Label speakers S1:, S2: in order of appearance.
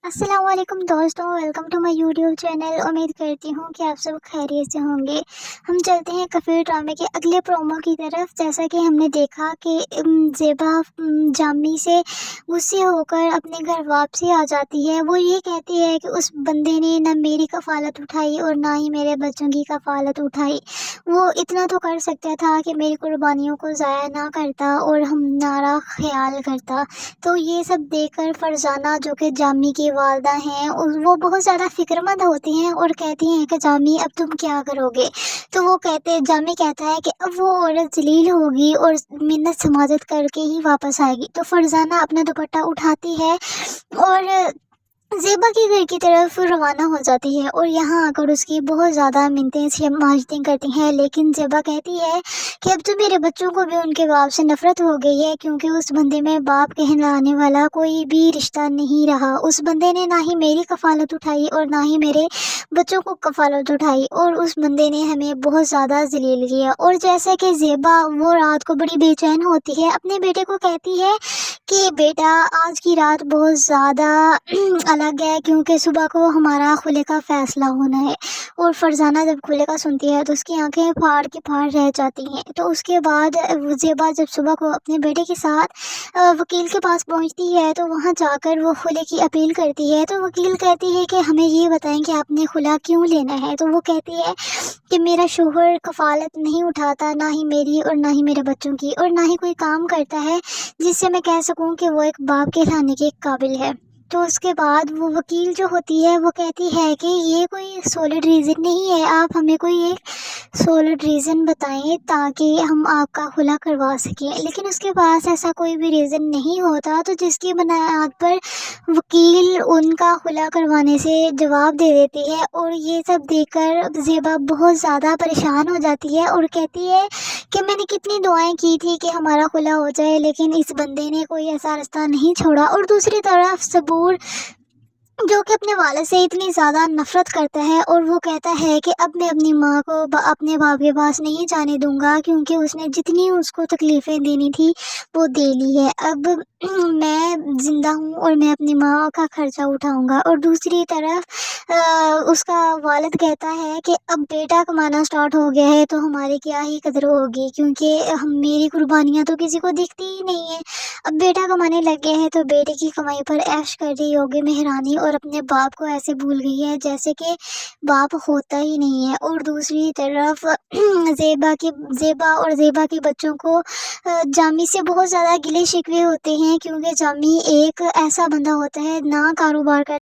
S1: अस्सलाम वालेकुम दोस्तों, welcome to my YouTube channel. उम्मीद करती हूँ कि आप सब खैरियत से होंगे। हम चलते हैं कफ़ीर ड्रामे के अगले प्रोमो की तरफ। जैसा कि हमने देखा कि ज़ेबा जामी से गुस्से होकर अपने घर वापसी आ जाती है। वो ये कहती है कि उस बंदे ने ना मेरी कफ़ालत उठाई और ना ही मेरे बच्चों की कफ़ालत उठाई। वो इतना तो कर सकता था कि मेरी कुर्बानियों को ज़ाया ना करता और हमारा ख़्याल करता। तो ये सब देखकर फरजाना, जो कि जामी की वालदा हैं, वो बहुत ज़्यादा फ़िक्रमंद होती हैं और कहती हैं कि जामी अब तुम क्या करोगे। तो जामी कहता है कि अब वो औरत जलील होगी और मिन्नत समाजत करके ही वापस आएगी। तो फरजाना अपना दुपट्टा उठाती है और ज़ेबा के घर की तरफ रवाना हो जाती है और यहाँ आकर उसकी बहुत ज़्यादा मिन्नतें समाजतें करती हैं। लेकिन ज़ेबा कहती है कि अब तो मेरे बच्चों को भी उनके बाप से नफ़रत हो गई है, क्योंकि उस बंदे में बाप कहलाने वाला कोई भी रिश्ता नहीं रहा। उस बंदे ने ना ही मेरी कफ़ालत उठाई और ना ही मेरे बच्चों को कफ़ालत उठाई, और उस बंदे ने हमें बहुत ज़्यादा ज़लील किया। और जैसे कि ज़ेबा वो रात को बड़ी बेचैन होती है, अपने बेटे को कहती है कि बेटा आज की रात बहुत ज़्यादा अलग है, क्योंकि सुबह को हमारा खुले का फ़ैसला होना है। और फरजाना जब खुले का सुनती है तो उसकी आंखें फाड़ के फाड़ रह जाती हैं। तो उसके बाद ज़ेबा जब सुबह को अपने बेटे के साथ वकील के पास पहुंचती है, तो वहां जाकर वो खुले की अपील करती है। तो वकील कहती है कि हमें ये बताएं कि आपने खुला क्यों लेना है। तो वो कहती है कि मेरा शोहर कफ़ालत नहीं उठाता, ना ही मेरी और ना ही मेरे बच्चों की, और ना ही कोई काम करता है जिससे मैं कह सकूं कि वो एक बाप कहलाने के काबिल है। तो उसके बाद वो वकील जो होती है वो कहती है कि ये कोई सॉलिड रीज़न नहीं है, आप हमें कोई एक सॉलिड रीज़न बताएं ताकि हम आपका खुला करवा सकें। लेकिन उसके पास ऐसा कोई भी रीज़न नहीं होता, तो जिसकी बुनियाद पर वकील उनका खुला करवाने से जवाब दे देती है। और ये सब देखकर ज़ेबा बहुत ज़्यादा परेशान हो जाती है और कहती है कि मैंने कितनी दुआएं की थी कि हमारा खुला हो जाए, लेकिन इस बंदे ने कोई ऐसा रास्ता नहीं छोड़ा। और दूसरी तरफ सबूर, जो कि अपने वालिद से इतनी ज़्यादा नफ़रत करता है, और वो कहता है कि अब मैं अपनी माँ को अपने बाप के पास नहीं जाने दूंगा, क्योंकि उसने जितनी उसको तकलीफ़ें देनी थी वो दे ली है। अब मैं ज़िंदा हूँ और मैं अपनी माँ का ख़र्चा उठाऊंगा। और दूसरी तरफ उसका वालिद कहता है कि अब बेटा कमाना स्टार्ट हो गया है तो हमारी क्या ही कदर होगी, क्योंकि हम मेरी कुर्बानियाँ तो किसी को दिखती ही नहीं है। अब बेटा कमाने लग गया है तो बेटे की कमाई पर ऐश कर रही होगी मेहरानी, और अपने बाप को ऐसे भूल गई है जैसे कि बाप होता ही नहीं है। और दूसरी तरफ ज़ेबा और ज़ेबा के बच्चों को जामी से बहुत ज़्यादा गिले शिकवे होते हैं, क्योंकि जामी एक ऐसा बंदा होता है, ना कारोबार कर